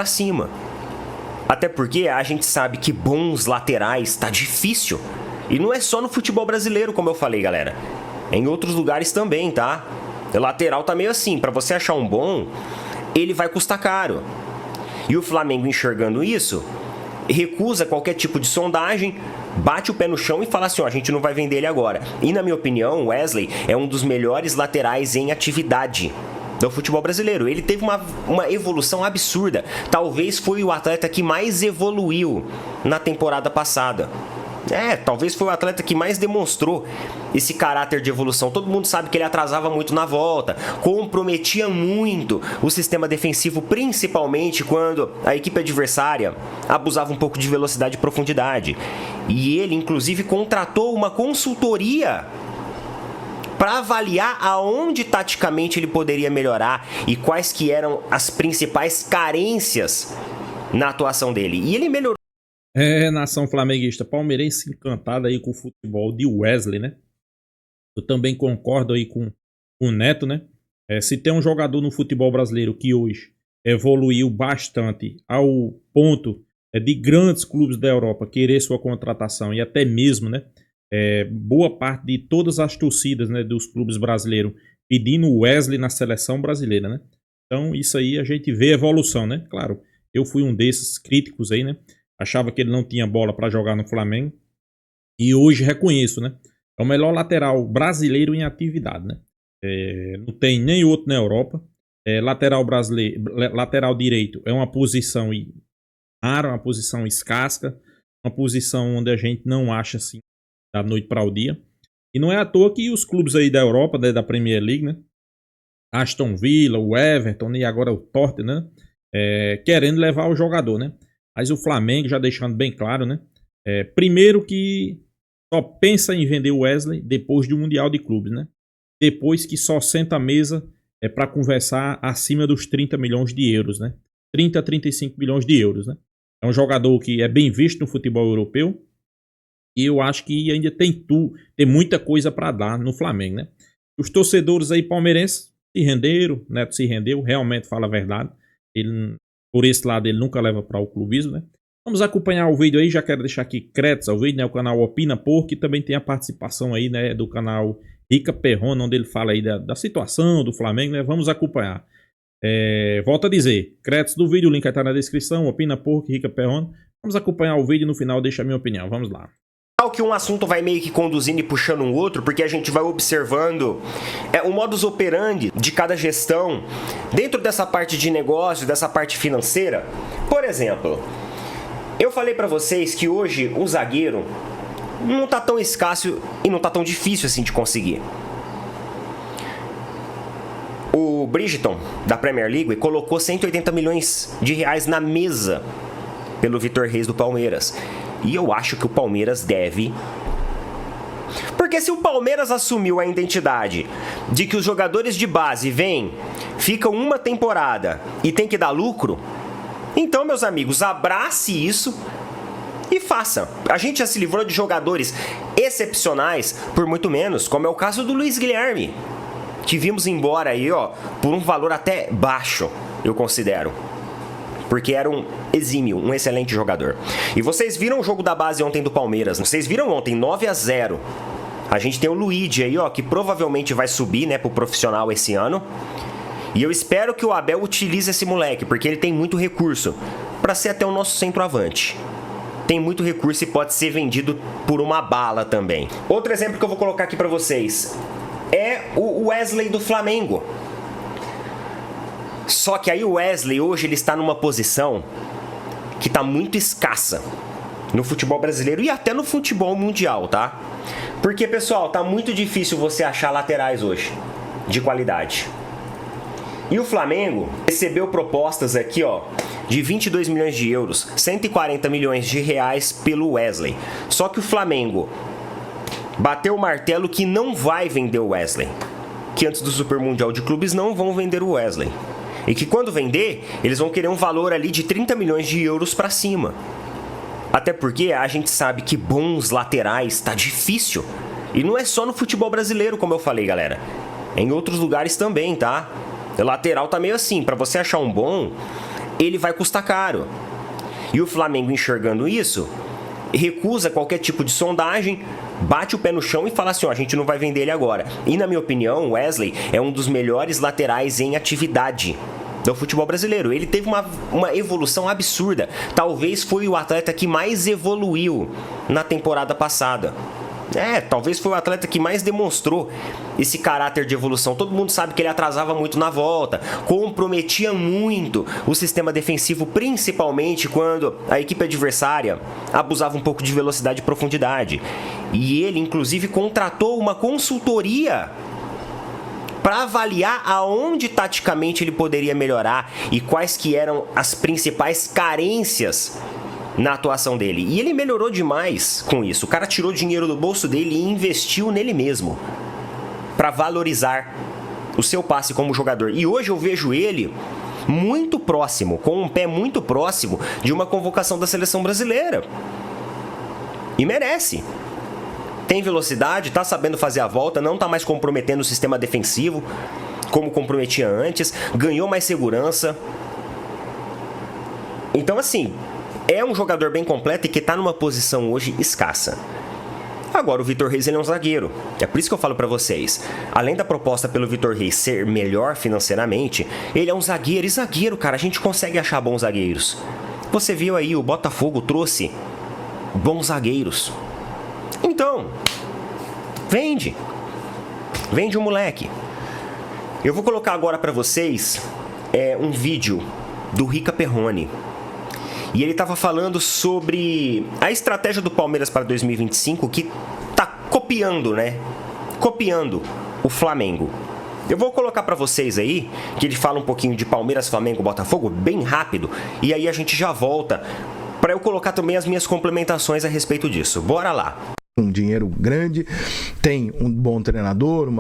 pra cima. Até porque a gente sabe que bons laterais tá difícil. E não é só no futebol brasileiro, como eu falei, galera. É em outros lugares também, tá? O lateral tá meio assim, pra você achar um bom, ele vai custar caro. E o Flamengo, enxergando isso, recusa qualquer tipo de sondagem, bate o pé no chão e fala assim, ó, a gente não vai vender ele agora. E na minha opinião, o Wesley é um dos melhores laterais em atividade do futebol brasileiro. Ele teve uma evolução absurda. Talvez foi o atleta que mais evoluiu na temporada passada. Talvez foi o atleta que mais demonstrou esse caráter de evolução. Todo mundo sabe que ele atrasava muito na volta, comprometia muito o sistema defensivo, principalmente quando a equipe adversária abusava um pouco de velocidade e profundidade. E ele, inclusive, contratou uma consultoria para avaliar aonde taticamente ele poderia melhorar e quais que eram as principais carências na atuação dele. E ele melhorou. Nação flamenguista, palmeirense encantada aí com o futebol de Wesley, né? Eu também concordo aí com o Neto, né? Se tem um jogador no futebol brasileiro que hoje evoluiu bastante ao ponto de grandes clubes da Europa querer sua contratação e até mesmo, né? Boa parte de todas as torcidas, né, dos clubes brasileiros pedindo o Wesley na seleção brasileira, né? Então isso aí a gente vê evolução, né? Claro, eu fui um desses críticos aí, né? Achava que ele não tinha bola para jogar no Flamengo. E hoje reconheço, né? É o melhor lateral brasileiro em atividade, né? Não tem nem outro na Europa. Lateral direito é uma posição rara, uma posição escassa, uma posição onde a gente não acha assim da noite para o dia. E não é à toa que os clubes aí da Europa, né, da Premier League, né? Aston Villa, o Everton e agora o Tottenham, né? Querendo levar o jogador, né? Mas o Flamengo já deixando bem claro, né? Primeiro que só pensa em vender o Wesley depois do Mundial de Clubes, né? Depois que só senta à mesa para conversar acima dos 30 milhões de euros, né? 30 a 35 milhões de euros, né? É um jogador que é bem visto no futebol europeu e eu acho que ainda tem muita coisa para dar no Flamengo, né? Os torcedores aí palmeirenses se renderam, o Neto se rendeu, realmente fala a verdade. Ele, por esse lado, ele nunca leva para o clubismo, né? Vamos acompanhar o vídeo aí, já quero deixar aqui créditos ao vídeo, né? O canal Opina Porco, e também tem a participação aí, né, do canal Rica Perrona, onde ele fala aí da situação do Flamengo, né? Vamos acompanhar. Volto a dizer, créditos do vídeo, o link aí tá na descrição, Opina Porco, Rica Perrona. Vamos acompanhar o vídeo e no final deixa a minha opinião, vamos lá. Que um assunto vai meio que conduzindo e puxando um outro, porque a gente vai observando o modus operandi de cada gestão dentro dessa parte de negócio, dessa parte financeira. Por exemplo, eu falei pra vocês que hoje o zagueiro não tá tão escasso e não tá tão difícil assim de conseguir. O Bridgeton, da Premier League, colocou 180 milhões de reais na mesa pelo Vitor Reis do Palmeiras. E eu acho que o Palmeiras deve. Porque se o Palmeiras assumiu a identidade de que os jogadores de base vêm, ficam uma temporada e tem que dar lucro, então, meus amigos, abrace isso e faça. A gente já se livrou de jogadores excepcionais por muito menos, como é o caso do Luiz Guilherme, que vimos embora aí, ó, por um valor até baixo, eu considero. Porque era um exímio, um excelente jogador. E vocês viram o jogo da base ontem do Palmeiras? Vocês viram ontem, 9-0. A gente tem o Luigi aí, ó, que provavelmente vai subir, né, pro profissional esse ano. E eu espero que o Abel utilize esse moleque, porque ele tem muito recurso para ser até o nosso centroavante. Tem muito recurso e pode ser vendido por uma bala também. Outro exemplo que eu vou colocar aqui para vocês é o Wesley do Flamengo. Só que aí o Wesley hoje ele está numa posição que está muito escassa no futebol brasileiro e até no futebol mundial, tá? Porque, pessoal, tá muito difícil você achar laterais hoje de qualidade. E o Flamengo recebeu propostas aqui, ó, de 22 milhões de euros, 140 milhões de reais pelo Wesley. Só que o Flamengo bateu o martelo que não vai vender o Wesley. Que antes do Super Mundial de Clubes não vão vender o Wesley. E que quando vender, eles vão querer um valor ali de 30 milhões de euros para cima. Até porque a gente sabe que bons laterais tá difícil. E não é só no futebol brasileiro, como eu falei, galera. É em outros lugares também, tá? O lateral tá meio assim, para você achar um bom, ele vai custar caro. E o Flamengo, enxergando isso, recusa qualquer tipo de sondagem, bate o pé no chão e fala assim, ó, a gente não vai vender ele agora. E na minha opinião, o Wesley é um dos melhores laterais em atividade do futebol brasileiro. Ele teve uma evolução absurda. Talvez foi o atleta que mais evoluiu na temporada passada. Talvez foi o atleta que mais demonstrou esse caráter de evolução. Todo mundo sabe que ele atrasava muito na volta, comprometia muito o sistema defensivo, principalmente quando a equipe adversária abusava um pouco de velocidade e profundidade. E ele, inclusive, contratou uma consultoria para avaliar aonde taticamente ele poderia melhorar e quais que eram as principais carências na atuação dele. E ele melhorou demais com isso. O cara tirou dinheiro do bolso dele e investiu nele mesmo para valorizar o seu passe como jogador. E hoje eu vejo ele muito próximo, com um pé muito próximo de uma convocação da seleção brasileira. E merece. Tem velocidade, tá sabendo fazer a volta, não tá mais comprometendo o sistema defensivo como comprometia antes, ganhou mais segurança. Então, assim, é um jogador bem completo e que tá numa posição hoje escassa. Agora, o Vitor Reis, ele é um zagueiro. É por isso que eu falo pra vocês. Além da proposta pelo Vitor Reis ser melhor financeiramente, ele é um zagueiro. E zagueiro, cara, a gente consegue achar bons zagueiros. Você viu aí, o Botafogo trouxe bons zagueiros. Então, vende. Vende o moleque. Eu vou colocar agora pra vocês um vídeo do Rica Perrone. E ele estava falando sobre a estratégia do Palmeiras para 2025, que tá copiando, né? Copiando o Flamengo. Eu vou colocar para vocês aí, que ele fala um pouquinho de Palmeiras, Flamengo, Botafogo, bem rápido. E aí a gente já volta para eu colocar também as minhas complementações a respeito disso. Bora lá! Um dinheiro grande, tem um bom treinador,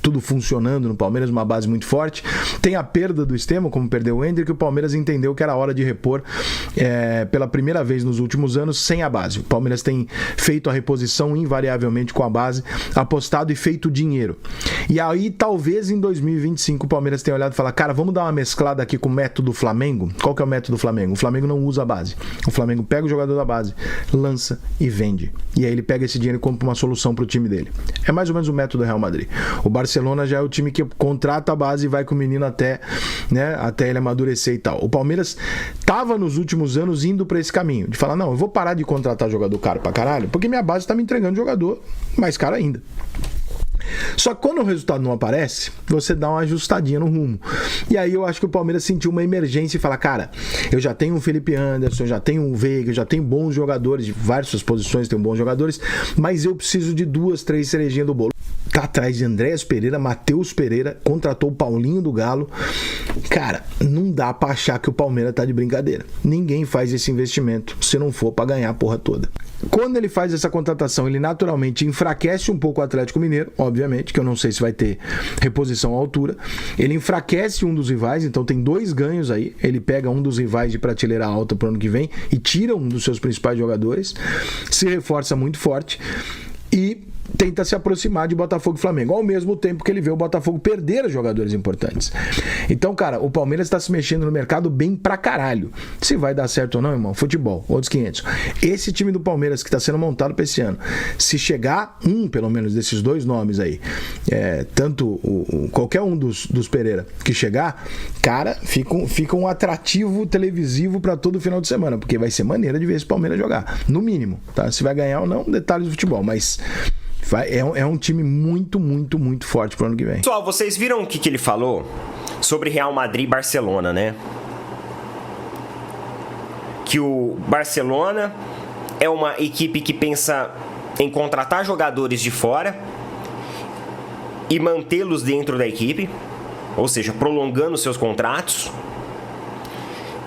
tudo funcionando no Palmeiras, uma base muito forte. Tem a perda do Estemo, como perdeu o Hendrick, o Palmeiras entendeu que era hora de repor pela primeira vez nos últimos anos sem a base. O Palmeiras tem feito a reposição invariavelmente com a base, apostado e feito dinheiro. E aí, talvez em 2025 o Palmeiras tenha olhado e falado, cara, vamos dar uma mesclada aqui com o método Flamengo. Qual que é o método Flamengo? O Flamengo não usa a base. O Flamengo pega o jogador da base, lança e vende. E aí ele pega esse dinheiro e compra uma solução para o time dele. É mais ou menos o método do Real Madrid. O Barcelona já é o time que contrata a base e vai com o menino até ele amadurecer e tal. O Palmeiras estava nos últimos anos indo para esse caminho, de falar, não, eu vou parar de contratar jogador caro pra caralho, porque minha base está me entregando jogador mais caro ainda. Só que quando o resultado não aparece, você dá uma ajustadinha no rumo. E aí eu acho que o Palmeiras sentiu uma emergência e fala, cara, eu já tenho o Felipe Anderson, eu já tenho o Veiga, eu já tenho bons jogadores, de várias suas posições tenho bons jogadores, mas eu preciso de 2, 3 cerejinhas do bolo. Tá atrás de Andréas Pereira, Matheus Pereira, contratou o Paulinho do Galo. Cara, não dá pra achar que o Palmeiras tá de brincadeira. Ninguém faz esse investimento se não for pra ganhar a porra toda. Quando ele faz essa contratação, ele naturalmente enfraquece um pouco o Atlético Mineiro, obviamente, que eu não sei se vai ter reposição à altura. Ele enfraquece um dos rivais, então tem 2 ganhos aí. Ele pega um dos rivais de prateleira alta pro ano que vem e tira um dos seus principais jogadores, se reforça muito forte e tenta se aproximar de Botafogo e Flamengo, ao mesmo tempo que ele vê o Botafogo perder jogadores importantes. Então, cara, o Palmeiras está se mexendo no mercado bem pra caralho. Se vai dar certo ou não, irmão, futebol, outros 500. Esse time do Palmeiras que está sendo montado para esse ano, se chegar pelo menos desses 2 nomes aí, tanto qualquer um dos Pereira que chegar, cara, fica um atrativo televisivo para todo final de semana, porque vai ser maneira de ver esse Palmeiras jogar, no mínimo, tá? Se vai ganhar ou não, detalhes do futebol, mas é um time muito, muito, muito forte pro ano que vem. Pessoal, vocês viram o que ele falou sobre Real Madrid e Barcelona, né? Que o Barcelona é uma equipe que pensa em contratar jogadores de fora e mantê-los dentro da equipe, ou seja, prolongando seus contratos.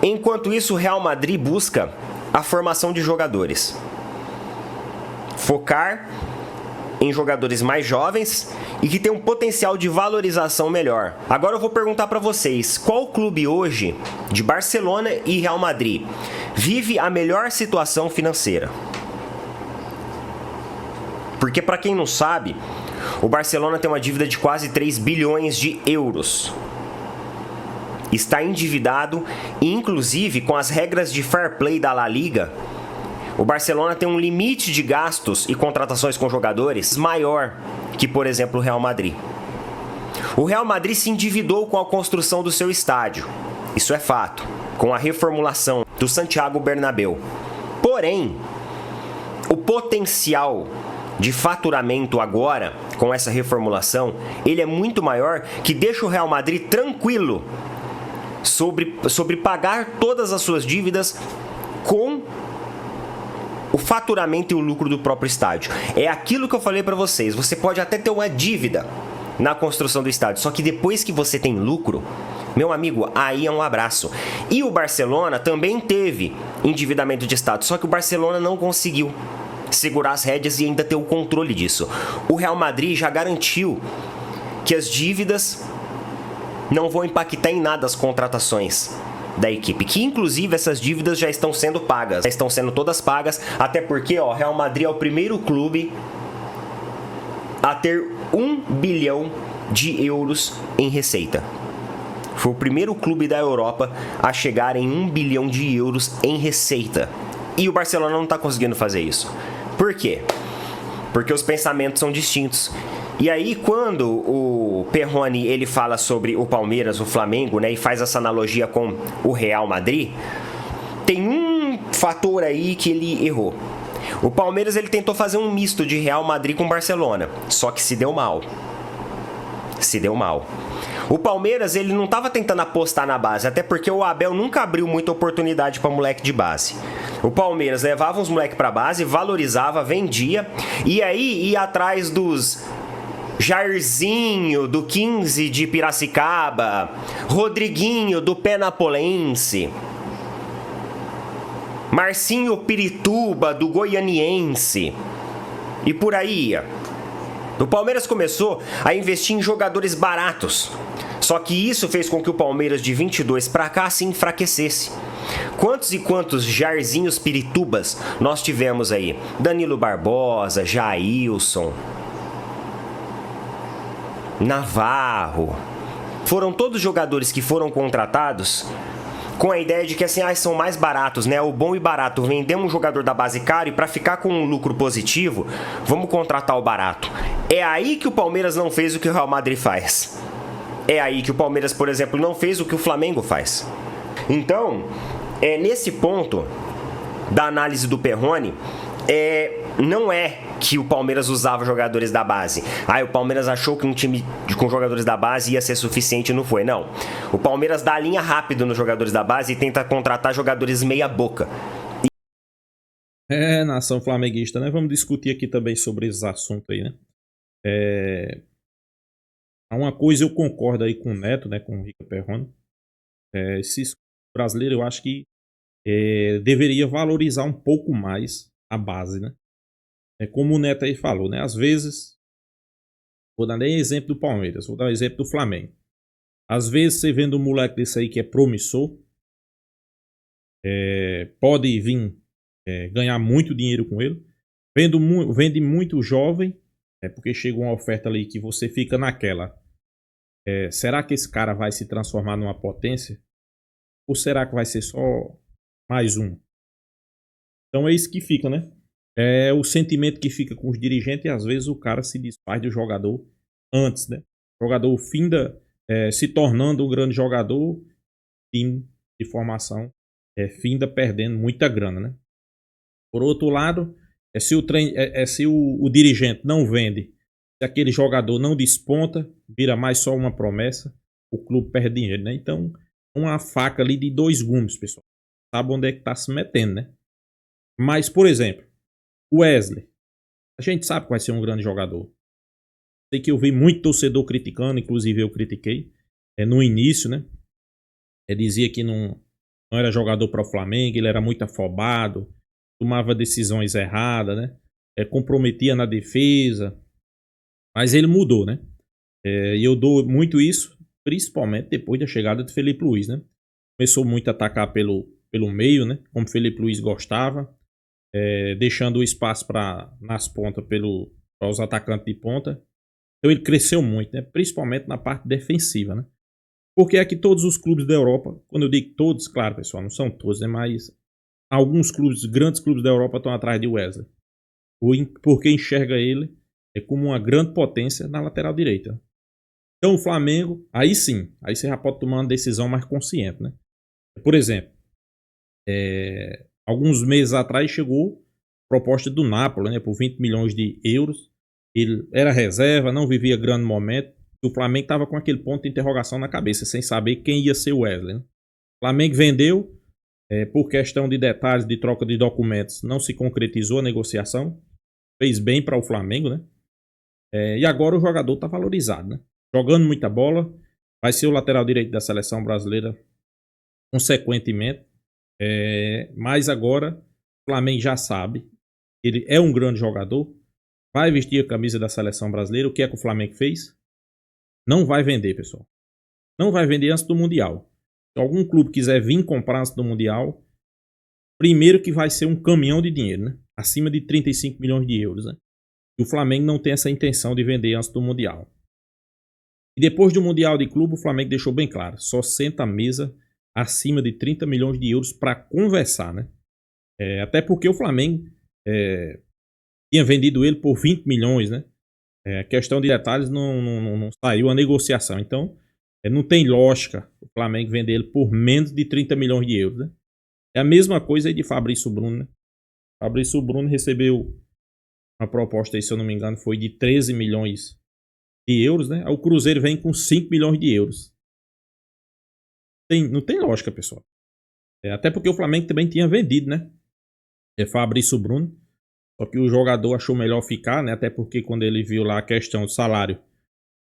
Enquanto isso, o Real Madrid busca a formação de jogadores. Focar em jogadores mais jovens e que tem um potencial de valorização melhor. Agora eu vou perguntar para vocês, qual clube hoje, de Barcelona e Real Madrid, vive a melhor situação financeira? Porque para quem não sabe, o Barcelona tem uma dívida de quase 3 bilhões de euros. está endividado e, inclusive, com as regras de fair play da La Liga, o Barcelona tem um limite de gastos e contratações com jogadores maior que, por exemplo, o Real Madrid. O Real Madrid se endividou com a construção do seu estádio. Isso é fato, com a reformulação do Santiago Bernabéu. Porém, o potencial de faturamento agora, com essa reformulação, ele é muito maior, que deixa o Real Madrid tranquilo sobre pagar todas as suas dívidas com o faturamento e o lucro do próprio estádio. É aquilo que eu falei para vocês, você pode até ter uma dívida na construção do estádio, só que depois que você tem lucro, meu amigo, aí é um abraço. E o Barcelona também teve endividamento de estádio, só que o Barcelona não conseguiu segurar as rédeas e ainda ter o controle disso. O Real Madrid já garantiu que as dívidas não vão impactar em nada as contratações da equipe, que inclusive essas dívidas já estão sendo pagas, já estão sendo todas pagas, até porque o Real Madrid é o primeiro clube a ter 1 bilhão de euros em receita. Foi o primeiro clube da Europa a chegar em 1 bilhão de euros em receita. E o Barcelona não está conseguindo fazer isso. Por quê? Porque os pensamentos são distintos. E aí, quando o Perrone ele fala sobre o Palmeiras, o Flamengo, né, e faz essa analogia com o Real Madrid, tem um fator aí que ele errou. O Palmeiras ele tentou fazer um misto de Real Madrid com Barcelona, só que se deu mal. Se deu mal. O Palmeiras ele não estava tentando apostar na base, até porque o Abel nunca abriu muita oportunidade para moleque de base. O Palmeiras levava os moleques para base, valorizava, vendia, e aí ia atrás dos Jairzinho, do 15 de Piracicaba, Rodriguinho, do Penapolense, Marcinho Pirituba, do Goianiense, e por aí ia. O Palmeiras começou a investir em jogadores baratos, só que isso fez com que o Palmeiras de 22 para cá se enfraquecesse. Quantos e quantos Jairzinhos Piritubas nós tivemos aí? Danilo Barbosa, Jailson, Navarro. Foram todos jogadores que foram contratados com a ideia de que assim, são mais baratos, né? O bom e barato. Vendemos um jogador da base caro e para ficar com um lucro positivo, vamos contratar o barato. É aí que o Palmeiras não fez o que o Real Madrid faz. É aí que o Palmeiras, por exemplo, não fez o que o Flamengo faz. Então, nesse ponto da análise do Perrone, não é que o Palmeiras usava jogadores da base. O Palmeiras achou que um time com jogadores da base ia ser suficiente e não foi. Não. O Palmeiras dá a linha rápido nos jogadores da base e tenta contratar jogadores meia boca. Nação flamenguista, né? Vamos discutir aqui também sobre esses assuntos aí, né? Uma coisa eu concordo aí com o Neto, né? Com o Rica Perrone. Esses brasileiros eu acho que deveria valorizar um pouco mais a base, né? Como o Neto aí falou, né? Às vezes, vou dar nem exemplo do Palmeiras, vou dar um exemplo do Flamengo. Às vezes você vendo um moleque desse aí que é promissor, pode vir ganhar muito dinheiro com ele. Vende muito jovem, porque chega uma oferta ali que você fica naquela. Será que esse cara vai se transformar numa potência? Ou será que vai ser só mais um? Então é isso que fica, né? É o sentimento que fica com os dirigentes e às vezes o cara se desfaz do jogador antes, né? O jogador finda se tornando um grande jogador, time de formação finda perdendo muita grana, né? Por outro lado, se o dirigente não vende, se aquele jogador não desponta, vira mais só uma promessa, o clube perde dinheiro, né? Então, uma faca ali de dois gumes, pessoal. Sabe onde é que tá se metendo, né? Mas, por exemplo, o Wesley, a gente sabe que vai ser um grande jogador. Sei que eu vi muito torcedor criticando, inclusive eu critiquei no início, né? Dizia que não era jogador para o Flamengo, ele era muito afobado, tomava decisões erradas, né? Comprometia na defesa, mas ele mudou, né? E eu dou muito isso, principalmente depois da chegada de Felipe Luiz, né? Começou muito a atacar pelo meio, né? Como Felipe Luiz gostava. Deixando o espaço nas pontas para os atacantes de ponta. Então ele cresceu muito, né? Principalmente na parte defensiva, né? Porque é que todos os clubes da Europa, quando eu digo todos, claro, pessoal, não são todos, né? Mas alguns clubes, grandes clubes da Europa estão atrás de Wesley. Porque enxerga ele como uma grande potência na lateral direita. Então o Flamengo, aí sim, aí você já pode tomar uma decisão mais consciente, né? Por exemplo, alguns meses atrás chegou a proposta do Napoli, né, por 20 milhões de euros. Ele era reserva, não vivia grande momento. E o Flamengo estava com aquele ponto de interrogação na cabeça, sem saber quem ia ser o Wesley, né? O Flamengo vendeu, por questão de detalhes de troca de documentos, não se concretizou a negociação. Fez bem para o Flamengo, né? E agora o jogador está valorizado, né? Jogando muita bola, vai ser o lateral direito da seleção brasileira, consequentemente. Mas agora o Flamengo já sabe que ele é um grande jogador, vai vestir a camisa da seleção brasileira. O que é que o Flamengo fez? Não vai vender, pessoal. Não vai vender antes do Mundial. Se algum clube quiser vir comprar antes do Mundial, primeiro que vai ser um caminhão de dinheiro, né? Acima de 35 milhões de euros, né? E o Flamengo não tem essa intenção de vender antes do Mundial. E depois do Mundial de clube, o Flamengo deixou bem claro, só senta à mesa acima de 30 milhões de euros para conversar, né? Até porque o Flamengo tinha vendido ele por 20 milhões, né? Questão de detalhes, não saiu a negociação. Então, não tem lógica o Flamengo vender ele por menos de 30 milhões de euros, né? É a mesma coisa aí de Fabrício Bruno, né? Fabrício Bruno recebeu uma proposta aí, se eu não me engano, foi de 13 milhões de euros, né? Aí o Cruzeiro vem com 5 milhões de euros. Não tem lógica, pessoal. Até porque o Flamengo também tinha vendido, né? Fabrício Bruno. Só que o jogador achou melhor ficar, né? Até porque quando ele viu lá a questão do salário,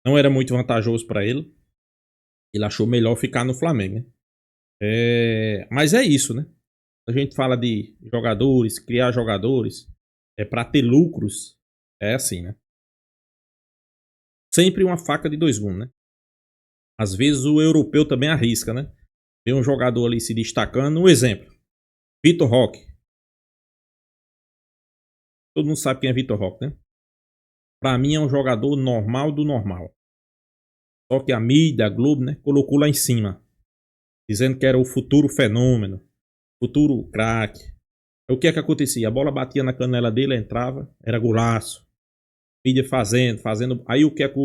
não era muito vantajoso para ele. Ele achou melhor ficar no Flamengo, né? Mas é isso, né? A gente fala de jogadores, criar jogadores, para ter lucros. É assim, né? Sempre uma faca de dois gumes, né? Às vezes o europeu também arrisca, né? Tem um jogador ali se destacando. Um exemplo. Vitor Roque. Todo mundo sabe quem é Vitor Roque, né? Pra mim é um jogador normal do normal. Só que a mídia, a Globo, né, colocou lá em cima. Dizendo que era o futuro fenômeno. Futuro craque. O que é que acontecia? A bola batia na canela dele, entrava. Era golaço. Mídia fazendo. Aí o que é que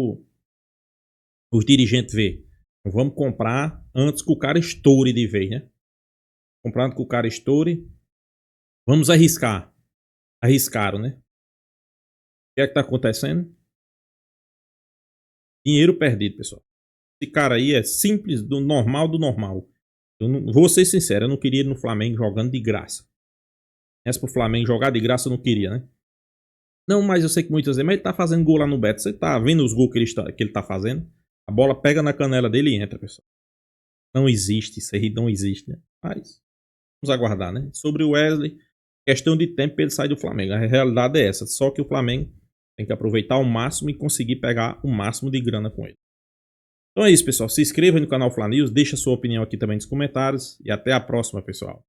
os dirigentes vê? Vamos comprar antes que o cara estoure de vez, né? Comprando que o cara estoure. Vamos arriscar. Arriscaram, né? O que é que tá acontecendo? Dinheiro perdido, pessoal. Esse cara aí é simples, do normal do normal. Eu não, vou ser sincero, eu não queria ir no Flamengo jogando de graça. Essa pro Flamengo jogar de graça eu não queria, né? Não, mas eu sei que muitas vezes, mas ele tá fazendo gol lá no Betis. Você tá vendo os gols que ele tá fazendo? A bola pega na canela dele e entra, pessoal. Não existe, isso aí não existe, né? Mas vamos aguardar, né? Sobre o Wesley, questão de tempo para ele sair do Flamengo. A realidade é essa. Só que o Flamengo tem que aproveitar ao máximo e conseguir pegar o máximo de grana com ele. Então é isso, pessoal. Se inscreva no canal Fla News, deixa sua opinião aqui também nos comentários. E até a próxima, pessoal.